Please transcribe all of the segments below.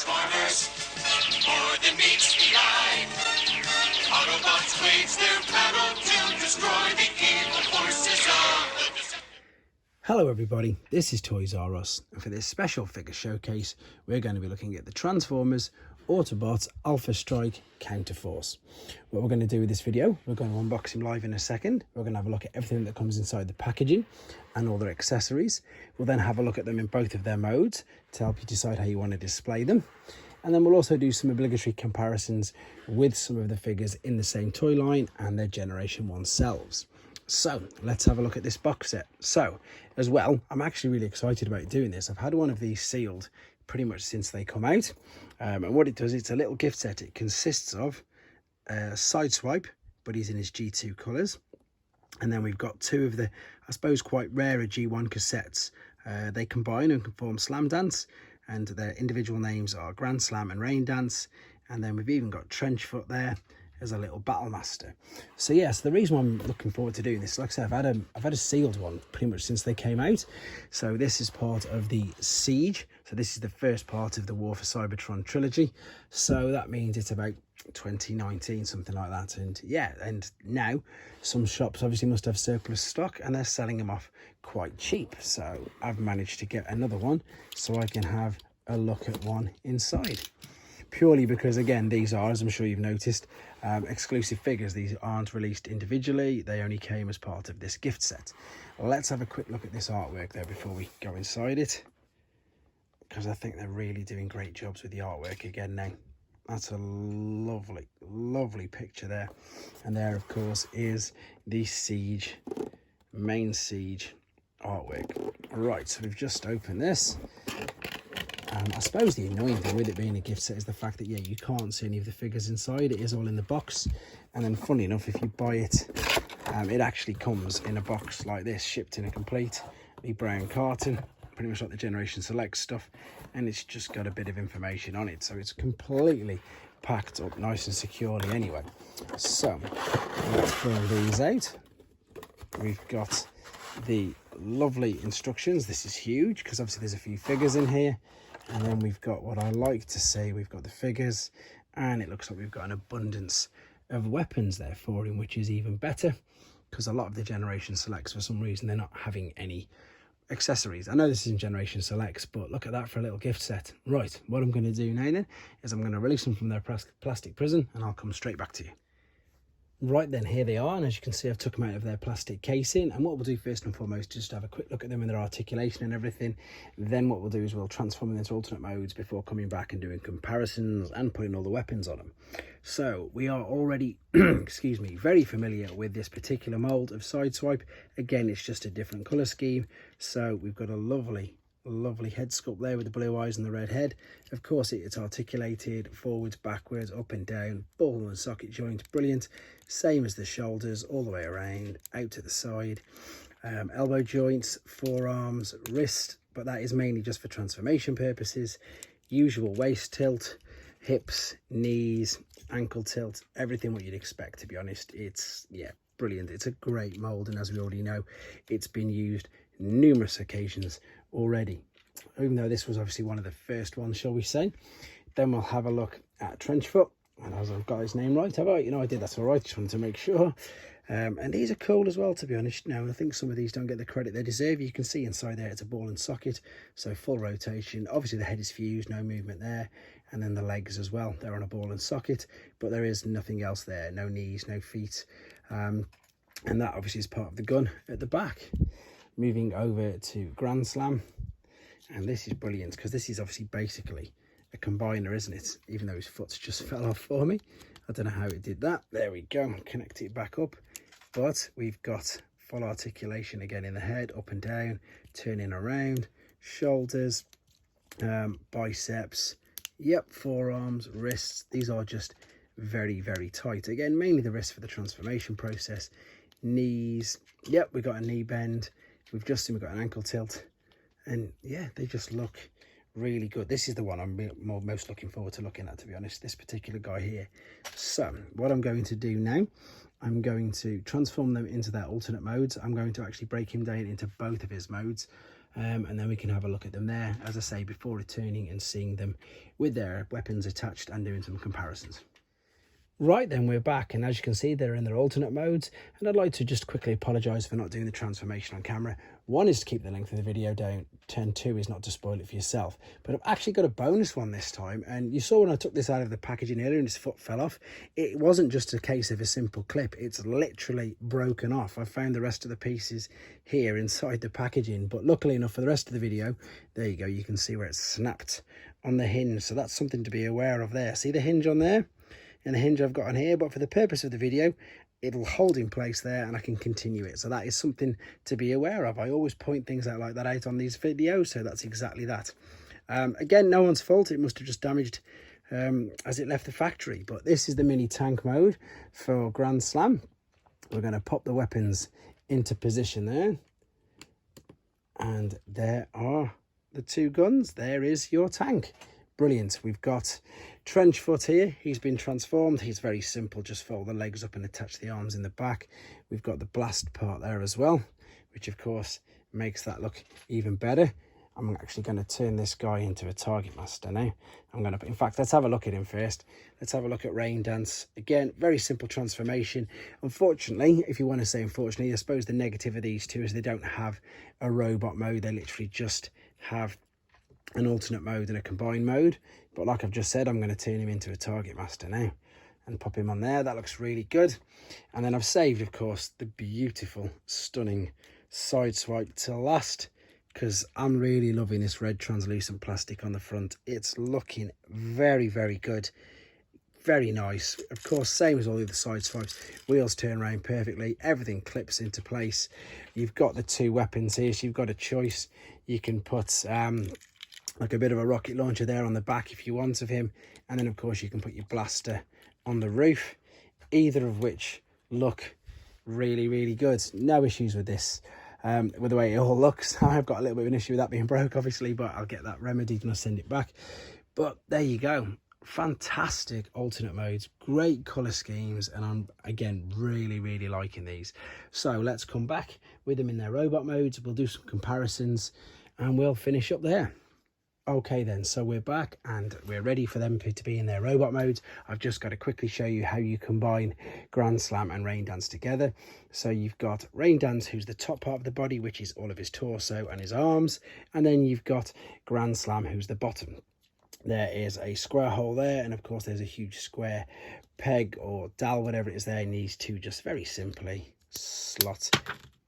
Transformers, more than meets the eye. Autobots wage their battle to destroy the evil forces of the Decepticons. Hello everybody, this is Toys R Us, and for this special figure showcase we're going to be looking at the Transformers Autobot Alpha Strike Counterforce. What we're going to do with this video, we're going to unbox him live in a second. We're going to have a look at everything that comes inside the packaging and all their accessories. We'll then have a look at them in both of their modes to help you decide how you want to display them. And then we'll also do some obligatory comparisons with some of the figures in the same toy line and their Generation 1 selves. So let's have a look at this box set. So as well, I'm actually really excited about doing this. I've had one of these sealed pretty much since they come out. And what it does, it's a little gift set. It consists of a sideswipe, but he's in his G2 colours. And then we've got two of the, I suppose, quite rarer G1 cassettes. They combine and can form Slam Dance, and their individual names are Grand Slam and Rain Dance. And then we've even got Trenchfoot there as a little Battlemaster. So yes, the reason why I'm looking forward to doing this, like I said, I've had a sealed one pretty much since they came out. So this is part of the Siege. So this is the first part of the War for Cybertron trilogy. So that means it's about 2019, something like that. And yeah, and now some shops obviously must have surplus stock and they're selling them off quite cheap. So I've managed to get another one so I can have a look at one inside. Purely because, again, these are, as I'm sure you've noticed, exclusive figures. These aren't released individually. They only came as part of this gift set. Let's have a quick look at this artwork there before we go inside it, because I think they're really doing great jobs with the artwork again now. That's a lovely, lovely picture there. And there, of course, is the Siege, main Siege artwork. Right, so we've just opened this. I suppose the annoying thing with it being a gift set is the fact that, yeah, you can't see any of the figures inside. It is all in the box. And then, funny enough, if you buy it, it actually comes in a box like this, shipped in a complete brown carton, pretty much like the Generation Select stuff. And it's just got a bit of information on it. So it's completely packed up nice and securely anyway. So let's pull these out. We've got the lovely instructions. This is huge because obviously there's a few figures in here. And then we've got what I like to say, we've got the figures, and it looks like we've got an abundance of weapons there for him, which is even better because a lot of the Generation Selects, for some reason, they're not having any accessories. I know this isn't Generation Selects, but look at that for a little gift set. Right, what I'm going to do now then is I'm going to release them from their plastic prison and I'll come straight back to you. Right then, here they are, and as you can see, I've took them out of their plastic casing. And what we'll do first and foremost is just have a quick look at them and their articulation and everything. Then what we'll do is we'll transform them into alternate modes before coming back and doing comparisons and putting all the weapons on them. So we are already, excuse me, very familiar with this particular mold of Sideswipe. Again, it's just a different colour scheme. So we've got a lovely head sculpt there with the blue eyes and the red head. Of course, it's articulated forwards, backwards, up and down, ball and socket joint, brilliant. Same as the shoulders, all the way around, out to the side. Elbow joints, forearms, wrist, but that is mainly just for transformation purposes. Usual waist tilt, hips, knees, ankle tilt, everything what you'd expect, to be honest. It's, yeah, brilliant. It's a great mold, and as we already know, it's been used numerous occasions already, even though this was obviously one of the first ones, shall we say. Then we'll have a look at Trenchfoot, and as I've got his name right, have I? You know, I did, that's all right, just wanted to make sure. And these are cool as well, to be honest. Now, I think some of these don't get the credit they deserve. You can see inside there it's a ball and socket, so full rotation. Obviously the head is fused, no movement there, and then the legs as well, they're on a ball and socket, but there is nothing else there, no knees, no feet, and that obviously is part of the gun at the back. Moving over to Grand Slam, and this is brilliant because this is obviously basically a combiner, isn't it? Even though his foot's just fell off for me. I don't know how it did that. There we go, connect it back up. But we've got full articulation again in the head, up and down, turning around, shoulders, biceps, yep, forearms, wrists. These are just very tight. Again, mainly the wrists for the transformation process. Knees, yep, we've got a knee bend. We've just seen we've got an ankle tilt, and yeah, they just look really good. This is the one I'm most looking forward to looking at, to be honest, this particular guy here. So what I'm going to do now, I'm going to transform them into their alternate modes. I'm going to actually break him down into both of his modes. and then we can have a look at them there, as I say, before returning and seeing them with their weapons attached and doing some comparisons. Right, then we're back, and as you can see, they're in their alternate modes, and I'd like to just quickly apologise for not doing the transformation on camera. One is to keep the length of the video down, and two is not to spoil it for yourself. But I've actually got a bonus one this time, and you saw when I took this out of the packaging earlier and his foot fell off, it wasn't just a case of a simple clip, it's literally broken off. I found the rest of the pieces here inside the packaging, but luckily enough for the rest of the video, there you go, you can see where it's snapped on the hinge, so that's something to be aware of there. See the hinge on there? And the hinge I've got on here, but for the purpose of the video, it'll hold in place there and I can continue it. So that is something to be aware of. I always point things out like that out on these videos, so that's exactly that. Again, no one's fault. It must have just damaged as it left the factory. But this is the mini tank mode for Grand Slam. We're going to pop the weapons into position there. And there are the two guns. There is your tank. Brilliant. We've got Trenchfoot here. He's been transformed. He's very simple. Just fold the legs up and attach the arms in the back. We've got the blast part there as well, which of course makes that look even better. I'm actually going to turn this guy into a targetmaster now. In fact, let's have a look at him first. Let's have a look at Rain Dance. Again, very simple transformation. Unfortunately, if you want to say unfortunately, I suppose the negative of these two is they don't have a robot mode. They literally just have an alternate mode and a combined mode. But like I've just said, I'm going to turn him into a targetmaster now and pop him on there. That looks really good. And then I've saved, of course, the beautiful, stunning sideswipe to last, because I'm really loving this red translucent plastic on the front. It's looking very, very good. Very nice. Of course, same as all the other side swipes. Wheels turn around perfectly. Everything clips into place. You've got the two weapons here, so you've got a choice. You can put like a bit of a rocket launcher there on the back if you want of him, and then of course you can put your blaster on the roof, either of which look really, really good. No issues with this, with the way it all looks. I've got a little bit of an issue with that being broke, obviously, but I'll get that remedied when I send it back. But there you go, fantastic alternate modes, great color schemes, and I'm again really, really liking these. So let's come back with them in their robot modes. We'll do some comparisons and we'll finish up there. Okay then, so we're back and we're ready for them to be in their robot modes. I've just got to quickly show you how you combine Grand Slam and Rain Dance together. So you've got Rain Dance, who's the top part of the body, which is all of his torso and his arms, and then you've got Grand Slam, who's the bottom. There is a square hole there, and of course there's a huge square peg or dowel, whatever it is there, needs to just very simply slot.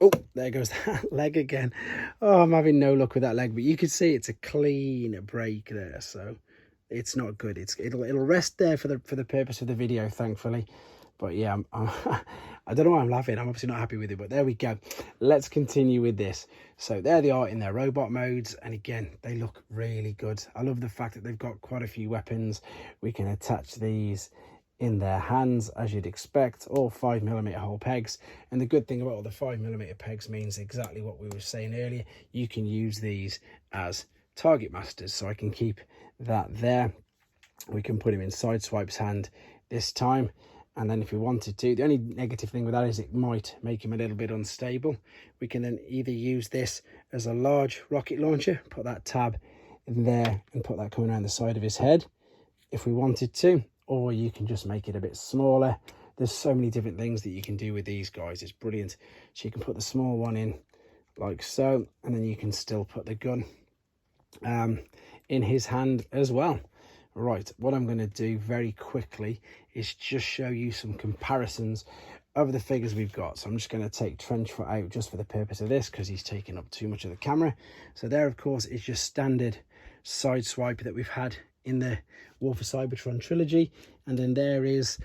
Oh, there goes that leg again. Oh, I'm having no luck with that leg, but you can see it's a clean break there, so it's not good. It'll rest there for the purpose of the video, thankfully. But yeah, I don't know why I'm laughing. I'm obviously not happy with it, but there we go. Let's continue with this. So there they are in their robot modes, and again, they look really good. I love the fact that they've got quite a few weapons. We can attach these in their hands, as you'd expect, all 5mm hole pegs. And the good thing about all the 5mm pegs means exactly what we were saying earlier. You can use these as target masters, so I can keep that there. We can put him in Sideswipe's hand this time, and then if we wanted to, the only negative thing with that is it might make him a little bit unstable. We can then either use this as a large rocket launcher, put that tab in there and put that coming around the side of his head if we wanted to, or you can just make it a bit smaller. There's so many different things that you can do with these guys. It's brilliant. So you can put the small one in like so, and then you can still put the gun in his hand as well. Right, what I'm going to do very quickly is just show you some comparisons of the figures we've got. So I'm just going to take Trenchfoot out just for the purpose of this, because he's taking up too much of the camera. So there, of course, is your standard Sideswipe that we've had in the War for Cybertron trilogy. And then there is,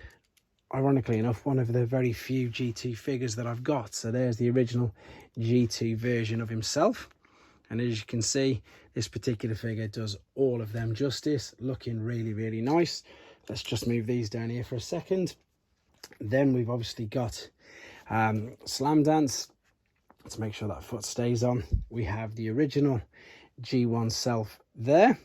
ironically enough, one of the very few G2 figures that I've got. So there's the original G2 version of himself. And as you can see, this particular figure does all of them justice, looking really, really nice. Let's just move these down here for a second. Then we've obviously got Slam Dance. Let's make sure that foot stays on. We have the original G1 self there.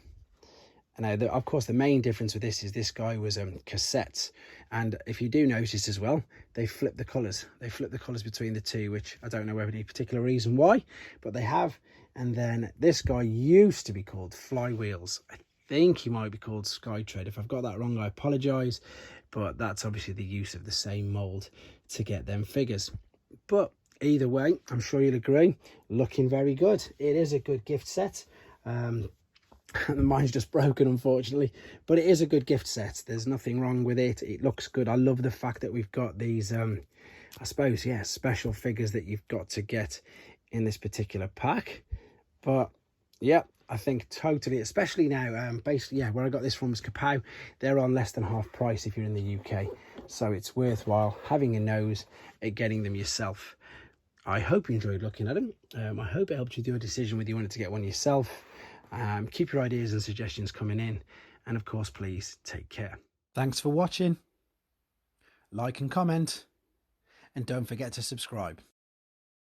Now, of course, the main difference with this guy was cassettes. And if you do notice as well, they flip the colours. They flip the colours between the two, which I don't know any particular reason why, but they have. And then this guy used to be called Flywheels. I think he might be called Skytread. If I've got that wrong, I apologise. But that's obviously the use of the same mould to get them figures. But either way, I'm sure you'll agree, looking very good. It is a good gift set. Mine's just broken, unfortunately, but it is a good gift set. There's nothing wrong with it. It looks good. I love the fact that we've got these I suppose, yeah, special figures that you've got to get in this particular pack. But yeah, I think totally, especially now, basically, yeah, where I got this from was Kapow. They're on less than half price if you're in the UK, so it's worthwhile having a nose at getting them yourself. I hope you enjoyed looking at them. I hope it helped you do a decision whether you wanted to get one yourself. Keep your ideas and suggestions coming in, and of course, please take care. Thanks for watching. Like and comment, and don't forget to subscribe.